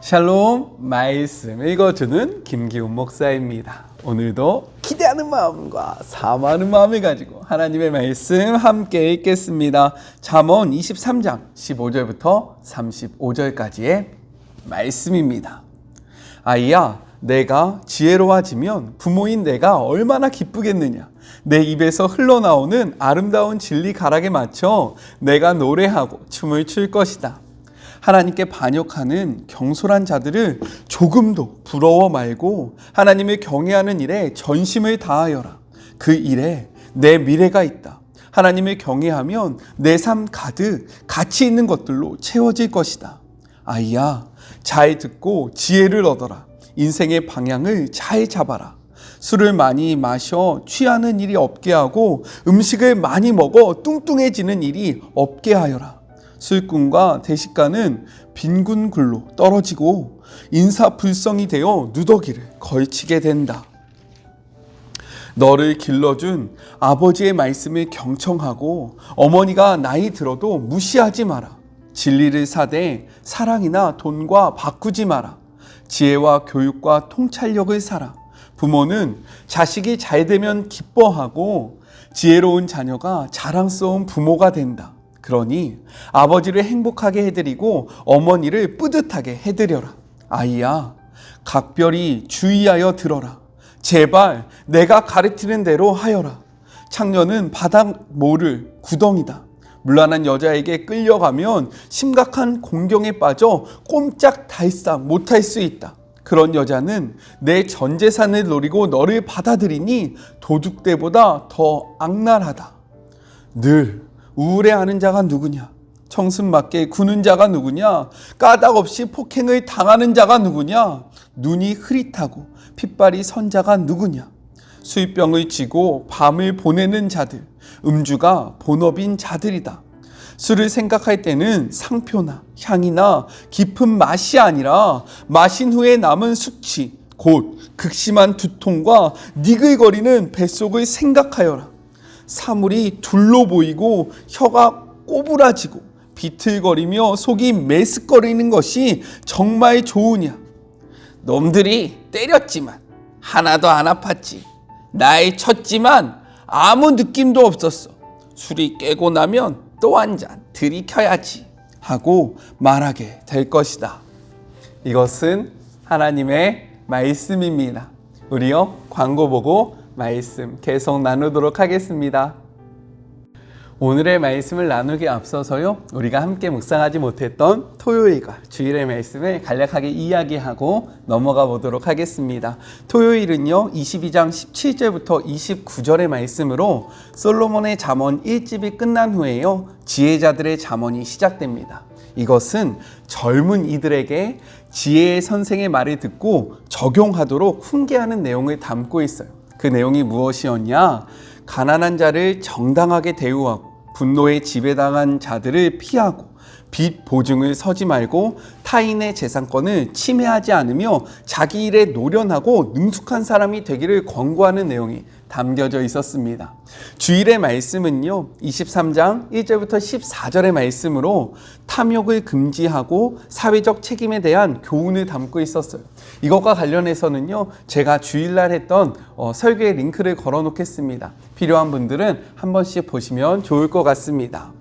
샬롬, 말씀 읽어주는 김기훈 목사입니다. 오늘도 기대하는 마음과 사모하는 마음을 가지고 하나님의 말씀 함께 읽겠습니다. 잠언 23장 15절부터 35절까지의 말씀입니다. 아이야, 내가 지혜로워지면 부모인 내가 얼마나 기쁘겠느냐. 내 입에서 흘러나오는 아름다운 진리 가락에 맞춰 내가 노래하고 춤을 출 것이다. 하나님께 반역하는 경솔한 자들을 조금도 부러워 말고 하나님을 경외하는 일에 전심을 다하여라. 그 일에 내 미래가 있다. 하나님을 경외하면 내 삶 가득 가치 있는 것들로 채워질 것이다. 아이야, 잘 듣고 지혜를 얻어라. 인생의 방향을 잘 잡아라. 술을 많이 마셔 취하는 일이 없게 하고 음식을 많이 먹어 뚱뚱해지는 일이 없게 하여라. 술꾼과 대식가는 빈군 굴로 떨어지고 인사불성이 되어 누더기를 걸치게 된다. 너를 길러준 아버지의 말씀을 경청하고 어머니가 나이 들어도 무시하지 마라. 진리를 사되 사랑이나 돈과 바꾸지 마라. 지혜와 교육과 통찰력을 사라. 부모는 자식이 잘 되면 기뻐하고 지혜로운 자녀가 자랑스러운 부모가 된다. 그러니 아버지를 행복하게 해드리고 어머니를 뿌듯하게 해드려라. 아이야, 각별히 주의하여 들어라. 제발 내가 가르치는 대로 하여라. 창녀는 바닥 모를 구덩이다. 물란한 여자에게 끌려가면 심각한 공경에 빠져 꼼짝달싹 못할 수 있다. 그런 여자는 내 전 재산을 노리고 너를 받아들이니 도둑대보다 더 악랄하다. 늘 우울해하는 자가 누구냐? 청승맞게 구는 자가 누구냐? 까닭없이 폭행을 당하는 자가 누구냐? 눈이 흐릿하고 핏발이 선 자가 누구냐? 수입병을 쥐고 밤을 보내는 자들, 음주가 본업인 자들이다. 술을 생각할 때는 상표나 향이나 깊은 맛이 아니라 마신 후에 남은 숙취, 곧 극심한 두통과 니글거리는 뱃속을 생각하여라. 사물이 둘로 보이고 혀가 꼬부라지고 비틀거리며 속이 메스꺼리는 것이 정말 좋으냐. 놈들이 때렸지만 하나도 안 아팠지. 날 쳤지만 아무 느낌도 없었어. 술이 깨고 나면 또 한 잔 들이켜야지 하고 말하게 될 것이다. 이것은 하나님의 말씀입니다. 우리요, 광고 보고 말씀 계속 나누도록 하겠습니다. 오늘의 말씀을 나누기에 앞서서요, 우리가 함께 묵상하지 못했던 토요일과 주일의 말씀을 간략하게 이야기하고 넘어가 보도록 하겠습니다. 토요일은요, 22장 17절부터 29절의 말씀으로 솔로몬의 잠언 1집이 끝난 후에요, 지혜자들의 잠언이 시작됩니다. 이것은 젊은 이들에게 지혜의 선생의 말을 듣고 적용하도록 훈계하는 내용을 담고 있어요. 그 내용이 무엇이었냐? 가난한 자를 정당하게 대우하고 분노에 지배당한 자들을 피하고 빚 보증을 서지 말고 타인의 재산권을 침해하지 않으며 자기 일에 노련하고 능숙한 사람이 되기를 권고하는 내용이 담겨져 있었습니다. 주일의 말씀은요, 23장 1절부터 14절의 말씀으로 탐욕을 금지하고 사회적 책임에 대한 교훈을 담고 있었어요. 이것과 관련해서는요, 제가 주일날 했던 설교의 링크를 걸어 놓겠습니다. 필요한 분들은 한 번씩 보시면 좋을 것 같습니다.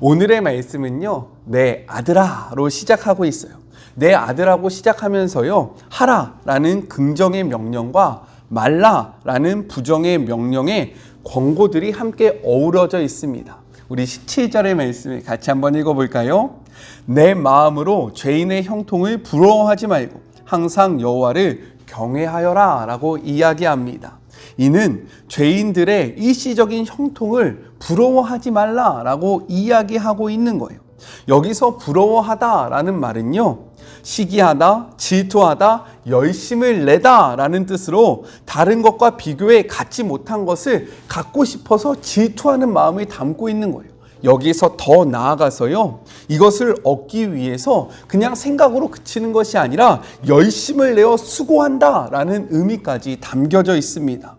오늘의 말씀은요, 내 아들아로 시작하고 있어요. 내 아들하고 시작하면서요, 하라라는 긍정의 명령과 말라라는 부정의 명령의 권고들이 함께 어우러져 있습니다. 우리 17절의 말씀을 같이 한번 읽어볼까요? 내 마음으로 죄인의 형통을 부러워하지 말고 항상 여호와를 경외하여라 라고 이야기합니다. 이는 죄인들의 일시적인 형통을 부러워하지 말라라고 이야기하고 있는 거예요. 여기서 부러워하다라는 말은요, 시기하다, 질투하다, 열심을 내다 라는 뜻으로 다른 것과 비교해 갖지 못한 것을 갖고 싶어서 질투하는 마음을 담고 있는 거예요. 여기서 더 나아가서요, 이것을 얻기 위해서 그냥 생각으로 그치는 것이 아니라 열심을 내어 수고한다 라는 의미까지 담겨져 있습니다.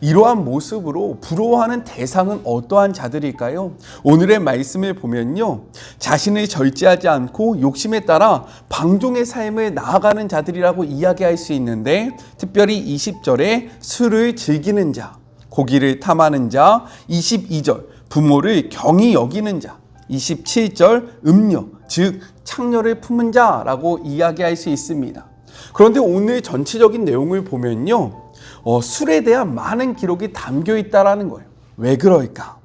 이러한 모습으로 부러워하는 대상은 어떠한 자들일까요? 오늘의 말씀을 보면요, 자신을 절제하지 않고 욕심에 따라 방종의 삶을 나아가는 자들이라고 이야기할 수 있는데, 특별히 20절에 술을 즐기는 자, 고기를 탐하는 자, 22절 부모를 경히 여기는 자, 27절 음료, 즉 창녀를 품은 자라고 이야기할 수 있습니다. 그런데 오늘 전체적인 내용을 보면요, 술에 대한 많은 기록이 담겨 있다라는 거예요. 왜 그럴까?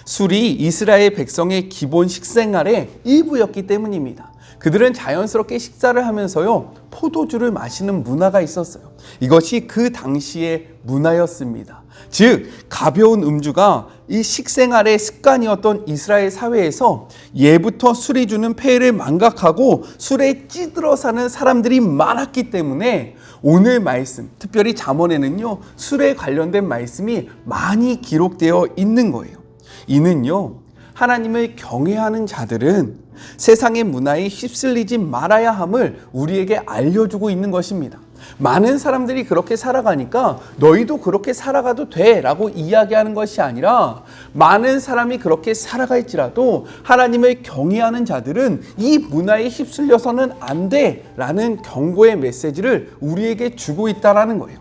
술이 이스라엘 백성의 기본 식생활의 일부였기 때문입니다. 그들은 자연스럽게 식사를 하면서요, 포도주를 마시는 문화가 있었어요. 이것이 그 당시의 문화였습니다. 즉, 가벼운 음주가 이 식생활의 습관이었던 이스라엘 사회에서 예부터 술이 주는 폐해를 망각하고 술에 찌들어 사는 사람들이 많았기 때문에 오늘 말씀, 특별히 잠언에는요, 술에 관련된 말씀이 많이 기록되어 있는 거예요. 이는요, 하나님을 경외하는 자들은 세상의 문화에 휩쓸리지 말아야 함을 우리에게 알려주고 있는 것입니다. 많은 사람들이 그렇게 살아가니까 너희도 그렇게 살아가도 돼 라고 이야기하는 것이 아니라, 많은 사람이 그렇게 살아갈지라도 하나님을 경외하는 자들은 이 문화에 휩쓸려서는 안 돼 라는 경고의 메시지를 우리에게 주고 있다는 거예요.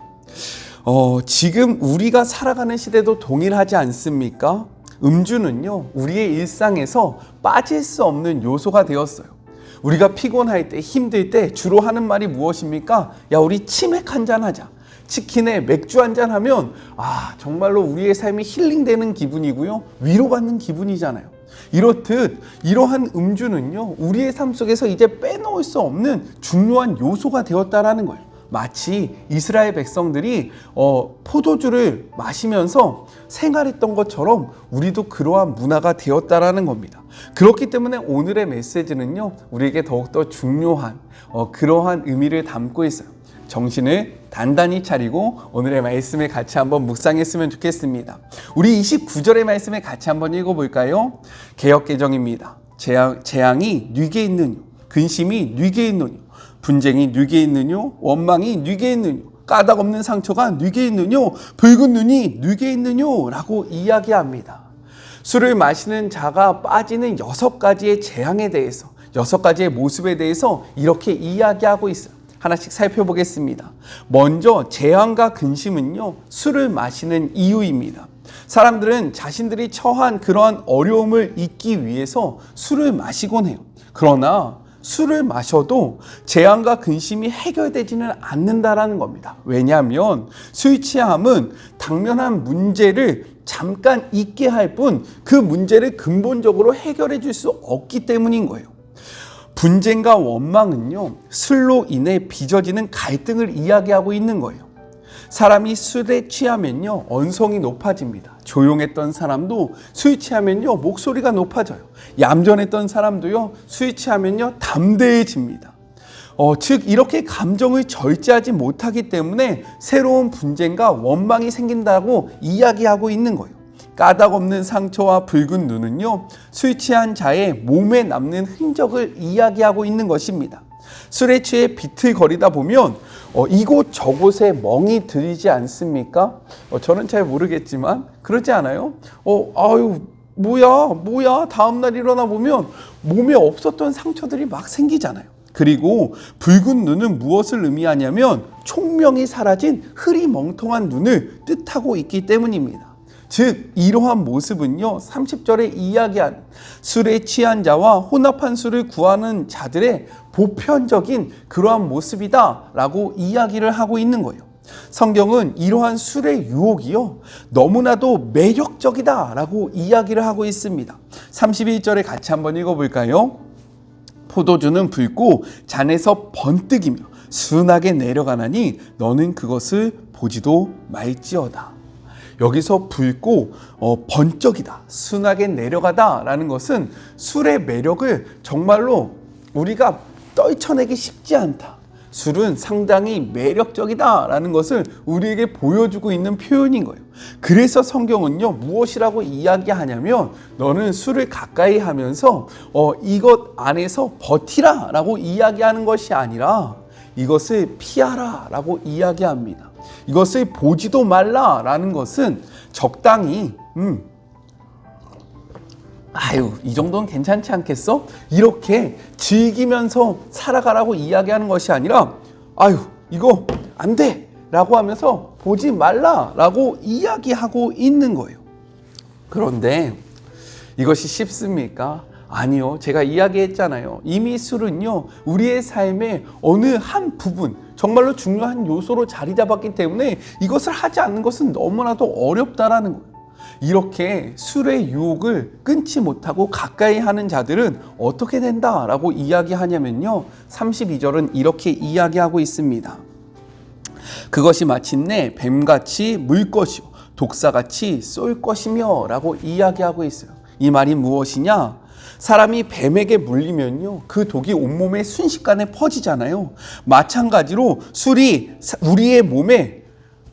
지금 우리가 살아가는 시대도 동일하지 않습니까? 음주는요, 우리의 일상에서 빠질 수 없는 요소가 되었어요. 우리가 피곤할 때, 힘들 때 주로 하는 말이 무엇입니까? 야, 우리 치맥 한잔 하자. 치킨에 맥주 한잔 하면 정말로 우리의 삶이 힐링되는 기분이고요, 위로받는 기분이잖아요. 이렇듯 이러한 음주는요, 우리의 삶 속에서 이제 빼놓을 수 없는 중요한 요소가 되었다라는 거예요. 마치 이스라엘 백성들이 포도주를 마시면서 생활했던 것처럼 우리도 그러한 문화가 되었다라는 겁니다. 그렇기 때문에 오늘의 메시지는요, 우리에게 더욱더 중요한 그러한 의미를 담고 있어요. 정신을 단단히 차리고 오늘의 말씀을 같이 한번 묵상했으면 좋겠습니다. 우리 29절의 말씀을 같이 한번 읽어볼까요? 개역개정입니다. 재앙이 네게 있느뇨, 근심이 네게 있느뇨, 분쟁이 네게 있느뇨, 원망이 네게 있느뇨, 까닭 없는 상처가 네게 있느뇨, 붉은 눈이 네게 있느뇨 라고 이야기합니다. 술을 마시는 자가 빠지는 6가지의 재앙에 대해서, 6가지의 모습에 대해서 이렇게 이야기하고 있어요. 하나씩 살펴보겠습니다. 먼저 재앙과 근심은요, 술을 마시는 이유입니다. 사람들은 자신들이 처한 그러한 어려움을 잊기 위해서 술을 마시곤 해요. 그러나 술을 마셔도 재앙과 근심이 해결되지는 않는다라는 겁니다. 왜냐하면 술 취함은 당면한 문제를 잠깐 잊게 할 뿐 그 문제를 근본적으로 해결해 줄 수 없기 때문인 거예요. 분쟁과 원망은요, 술로 인해 빚어지는 갈등을 이야기하고 있는 거예요. 사람이 술에 취하면요, 언성이 높아집니다. 조용했던 사람도 술 취하면요, 목소리가 높아져요. 얌전했던 사람도요, 술 취하면요, 담대해집니다. 즉 이렇게 감정을 절제하지 못하기 때문에 새로운 분쟁과 원망이 생긴다고 이야기하고 있는 거예요. 까닭 없는 상처와 붉은 눈은요, 술 취한 자의 몸에 남는 흔적을 이야기하고 있는 것입니다. 술에 취해 비틀거리다 보면 이곳 저곳에 멍이 들지 않습니까? 저는 잘 모르겠지만 그러지 않아요? 뭐야 다음날 일어나 보면 몸에 없었던 상처들이 막 생기잖아요. 그리고 붉은 눈은 무엇을 의미하냐면 총명이 사라진 흐리멍텅한 눈을 뜻하고 있기 때문입니다. 즉 이러한 모습은요, 30절에 이야기한 술에 취한 자와 혼합한 술을 구하는 자들의 보편적인 그러한 모습이다 라고 이야기를 하고 있는 거예요. 성경은 이러한 술의 유혹이요, 너무나도 매력적이다 라고 이야기를 하고 있습니다. 31절에 같이 한번 읽어볼까요? 포도주는 붉고 잔에서 번뜩이며 순하게 내려가나니 너는 그것을 보지도 말지어다. 여기서 붉고 번쩍이다, 순하게 내려가다 라는 것은 술의 매력을 정말로 우리가 떨쳐내기 쉽지 않다, 술은 상당히 매력적이다 라는 것을 우리에게 보여주고 있는 표현인 거예요. 그래서 성경은요, 무엇이라고 이야기하냐면 너는 술을 가까이 하면서 이것 안에서 버티라 라고 이야기하는 것이 아니라 이것을 피하라 라고 이야기합니다. 이것을 보지도 말라라는 것은 적당히 아유, 이 정도는 괜찮지 않겠어? 이렇게 즐기면서 살아가라고 이야기하는 것이 아니라 아유, 이거 안 돼! 라고 하면서 보지 말라라고 이야기하고 있는 거예요. 그런데 이것이 쉽습니까? 아니요. 제가 이야기했잖아요. 이미 술은요, 우리의 삶의 어느 한 부분, 정말로 중요한 요소로 자리 잡았기 때문에 이것을 하지 않는 것은 너무나도 어렵다라는 거예요. 이렇게 술의 유혹을 끊지 못하고 가까이 하는 자들은 어떻게 된다라고 이야기하냐면요, 32절은 이렇게 이야기하고 있습니다. 그것이 마침내 뱀같이 물 것이요 독사같이 쏠 것이며 라고 이야기하고 있어요. 이 말이 무엇이냐? 사람이 뱀에게 물리면요, 그 독이 온몸에 순식간에 퍼지잖아요. 마찬가지로 술이 우리의 몸에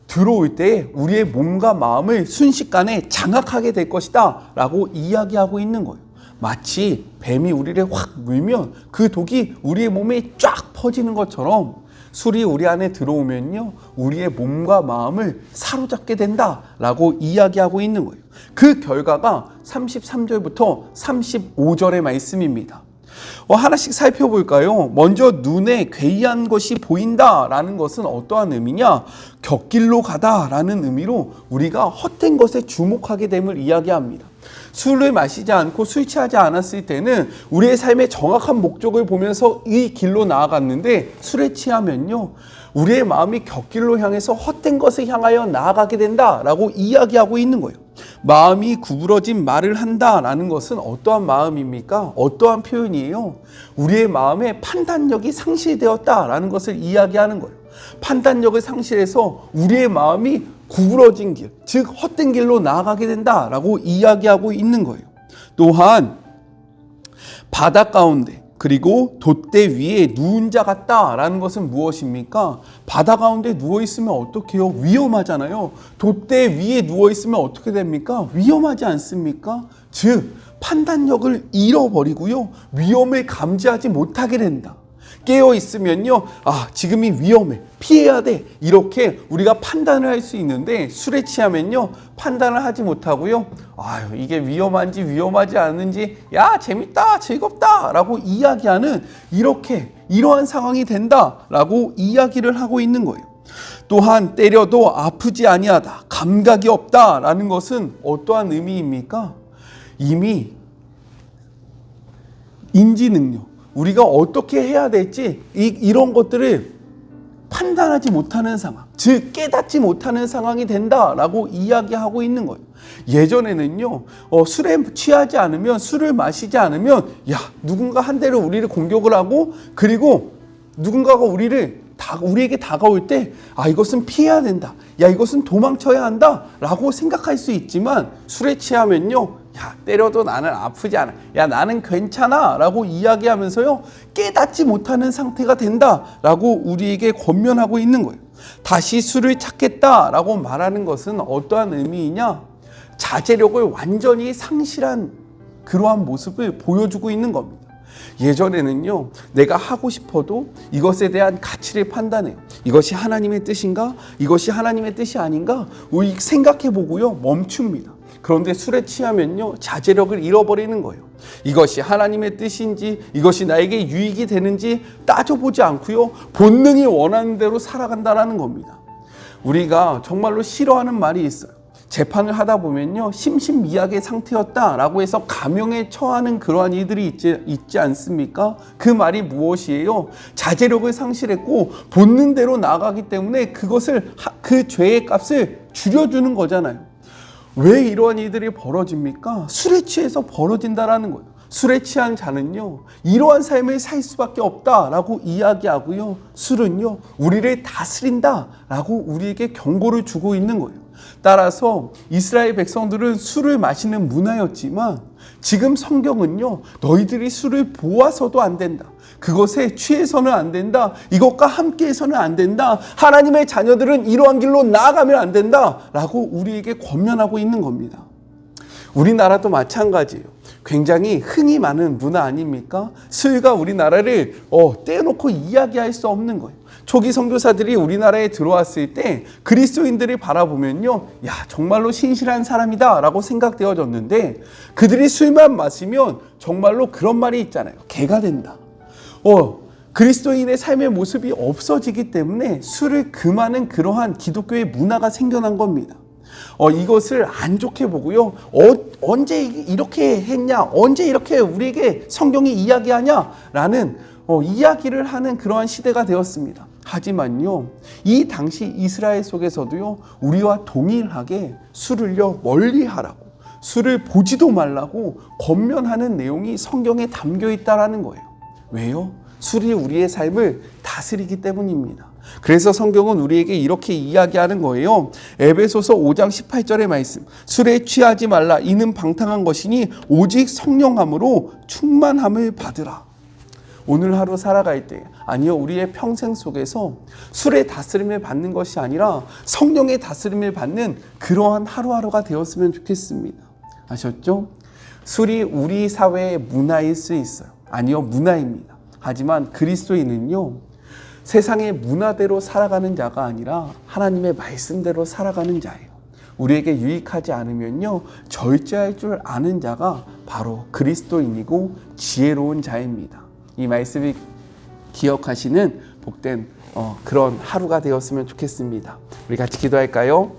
들어올 때 우리의 몸과 마음을 순식간에 장악하게 될 것이다 라고 이야기하고 있는 거예요. 마치 뱀이 우리를 확 물면 그 독이 우리의 몸에 쫙 퍼지는 것처럼 술이 우리 안에 들어오면요, 우리의 몸과 마음을 사로잡게 된다라고 이야기하고 있는 거예요. 그 결과가 33절부터 35절의 말씀입니다. 하나씩 살펴볼까요? 먼저 눈에 괴이한 것이 보인다라는 것은 어떠한 의미냐? 곁길로 가다라는 의미로 우리가 헛된 것에 주목하게 됨을 이야기합니다. 술을 마시지 않고 술 취하지 않았을 때는 우리의 삶의 정확한 목적을 보면서 이 길로 나아갔는데, 술에 취하면요, 우리의 마음이 곁길로 향해서 헛된 것을 향하여 나아가게 된다라고 이야기하고 있는 거예요. 마음이 구부러진 말을 한다라는 것은 어떠한 마음입니까? 어떠한 표현이에요? 우리의 마음의 판단력이 상실되었다라는 것을 이야기하는 거예요. 판단력을 상실해서 우리의 마음이 구부러진 길, 즉 헛된 길로 나아가게 된다라고 이야기하고 있는 거예요. 또한 바다 가운데 그리고 돛대 위에 누운 자 같다라는 것은 무엇입니까? 바다 가운데 누워있으면 어떡해요? 위험하잖아요. 돛대 위에 누워있으면 어떻게 됩니까? 위험하지 않습니까? 즉 판단력을 잃어버리고요, 위험을 감지하지 못하게 된다. 깨어있으면요, 지금이 위험해, 피해야 돼, 이렇게 우리가 판단을 할 수 있는데, 술에 취하면요, 판단을 하지 못하고요, 이게 위험한지 위험하지 않은지, 야 재밌다 즐겁다 라고 이야기하는, 이러한 상황이 된다라고 이야기를 하고 있는 거예요. 또한 때려도 아프지 아니하다, 감각이 없다라는 것은 어떠한 의미입니까? 이미 인지 능력, 우리가 어떻게 해야 될지 이런 것들을 판단하지 못하는 상황, 즉 깨닫지 못하는 상황이 된다라고 이야기하고 있는 거예요. 예전에는요, 술에 취하지 않으면, 술을 마시지 않으면 누군가 한 대로 우리를 공격을 하고, 그리고 누군가가 우리에게 다가올 때 이것은 피해야 된다, 이것은 도망쳐야 한다 라고 생각할 수 있지만, 술에 취하면요, 때려도 나는 아프지 않아, 나는 괜찮아 라고 이야기하면서요, 깨닫지 못하는 상태가 된다라고 우리에게 권면하고 있는 거예요. 다시 술을 찾겠다라고 말하는 것은 어떠한 의미이냐? 자제력을 완전히 상실한 그러한 모습을 보여주고 있는 겁니다. 예전에는요, 내가 하고 싶어도 이것에 대한 가치를 판단해요. 이것이 하나님의 뜻인가? 이것이 하나님의 뜻이 아닌가? 생각해보고요, 멈춥니다. 그런데 술에 취하면요, 자제력을 잃어버리는 거예요. 이것이 하나님의 뜻인지, 이것이 나에게 유익이 되는지 따져보지 않고요, 본능이 원하는 대로 살아간다는 겁니다. 우리가 정말로 싫어하는 말이 있어요. 재판을 하다 보면요, 심신미약의 상태였다라고 해서 감형에 처하는 그러한 이들이 있지 않습니까? 그 말이 무엇이에요? 자제력을 상실했고 본능대로 나가기 때문에 그 죄의 값을 줄여주는 거잖아요. 왜 이러한 일들이 벌어집니까? 술에 취해서 벌어진다라는 거예요. 술에 취한 자는요, 이러한 삶을 살 수밖에 없다라고 이야기하고요, 술은요, 우리를 다스린다라고 우리에게 경고를 주고 있는 거예요. 따라서 이스라엘 백성들은 술을 마시는 문화였지만, 지금 성경은요, 너희들이 술을 보아서도 안 된다, 그것에 취해서는 안 된다, 이것과 함께해서는 안 된다, 하나님의 자녀들은 이러한 길로 나아가면 안 된다 라고 우리에게 권면하고 있는 겁니다. 우리나라도 마찬가지예요. 굉장히 흥이 많은 문화 아닙니까? 수요가 우리나라를 떼어놓고 이야기할 수 없는 거예요. 초기 선교사들이 우리나라에 들어왔을 때 그리스도인들을 바라보면요, 야, 정말로 신실한 사람이다 라고 생각되어졌는데, 그들이 술만 마시면 정말로 그런 말이 있잖아요. 개가 된다. 그리스도인의 삶의 모습이 없어지기 때문에 술을 금하는 그러한 기독교의 문화가 생겨난 겁니다. 이것을 안 좋게 보고요, 언제 이렇게 했냐, 언제 이렇게 우리에게 성경이 이야기하냐라는 이야기를 하는 그러한 시대가 되었습니다. 하지만요, 이 당시 이스라엘 속에서도요, 우리와 동일하게 술을요 멀리하라고, 술을 보지도 말라고 권면하는 내용이 성경에 담겨 있다라는 거예요. 왜요? 술이 우리의 삶을 다스리기 때문입니다. 그래서 성경은 우리에게 이렇게 이야기하는 거예요. 에베소서 5장 18절의 말씀, 술에 취하지 말라. 이는 방탕한 것이니 오직 성령함으로 충만함을 받으라. 오늘 하루 살아갈 때, 아니요, 우리의 평생 속에서 술의 다스림을 받는 것이 아니라 성령의 다스림을 받는 그러한 하루하루가 되었으면 좋겠습니다. 아셨죠? 술이 우리 사회의 문화일 수 있어요. 아니요, 문화입니다. 하지만 그리스도인은요, 세상의 문화대로 살아가는 자가 아니라 하나님의 말씀대로 살아가는 자예요. 우리에게 유익하지 않으면요, 절제할 줄 아는 자가 바로 그리스도인이고 지혜로운 자입니다. 이 말씀을 기억하시는 복된 그런 하루가 되었으면 좋겠습니다. 우리 같이 기도할까요?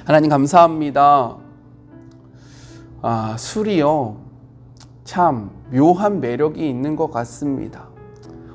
하나님 감사합니다. 술이요, 참 묘한 매력이 있는 것 같습니다.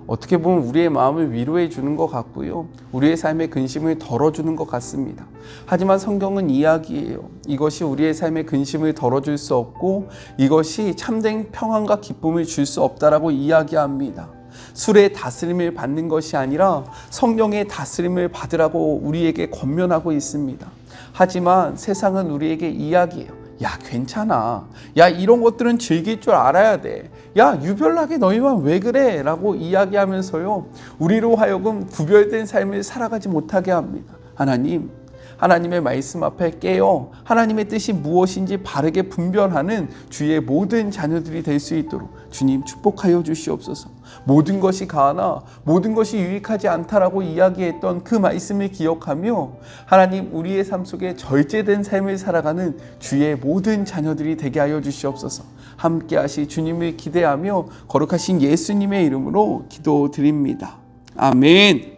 어떻게 보면 우리의 마음을 위로해 주는 것 같고요, 우리의 삶의 근심을 덜어주는 것 같습니다. 하지만 성경은 이야기예요. 이것이 우리의 삶의 근심을 덜어줄 수 없고 이것이 참된 평안과 기쁨을 줄 수 없다라고 이야기합니다. 술의 다스림을 받는 것이 아니라 성령의 다스림을 받으라고 우리에게 권면하고 있습니다. 하지만 세상은 우리에게 이야기해요. 야, 괜찮아. 야, 이런 것들은 즐길 줄 알아야 돼. 야, 유별나게 너희만 왜 그래? 라고 이야기하면서요, 우리로 하여금 구별된 삶을 살아가지 못하게 합니다. 하나님의 말씀 앞에 깨어 하나님의 뜻이 무엇인지 바르게 분별하는 주의 모든 자녀들이 될 수 있도록 주님 축복하여 주시옵소서. 모든 것이 가하나 모든 것이 유익하지 않다라고 이야기했던 그 말씀을 기억하며 하나님, 우리의 삶 속에 절제된 삶을 살아가는 주의 모든 자녀들이 되게 하여 주시옵소서. 함께 하실 주님을 기대하며 거룩하신 예수님의 이름으로 기도드립니다. 아멘.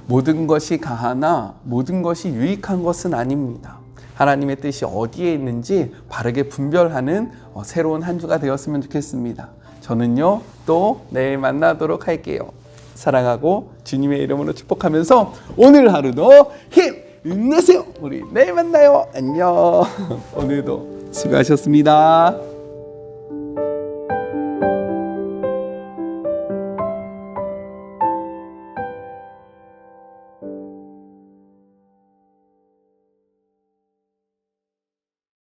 모든 것이 가하나 모든 것이 유익한 것은 아닙니다. 하나님의 뜻이 어디에 있는지 바르게 분별하는 새로운 한 주가 되었으면 좋겠습니다. 저는요, 또 내일 만나도록 할게요. 사랑하고 주님의 이름으로 축복하면서 오늘 하루도 힘내세요. 우리 내일 만나요. 안녕. 오늘도 수고하셨습니다.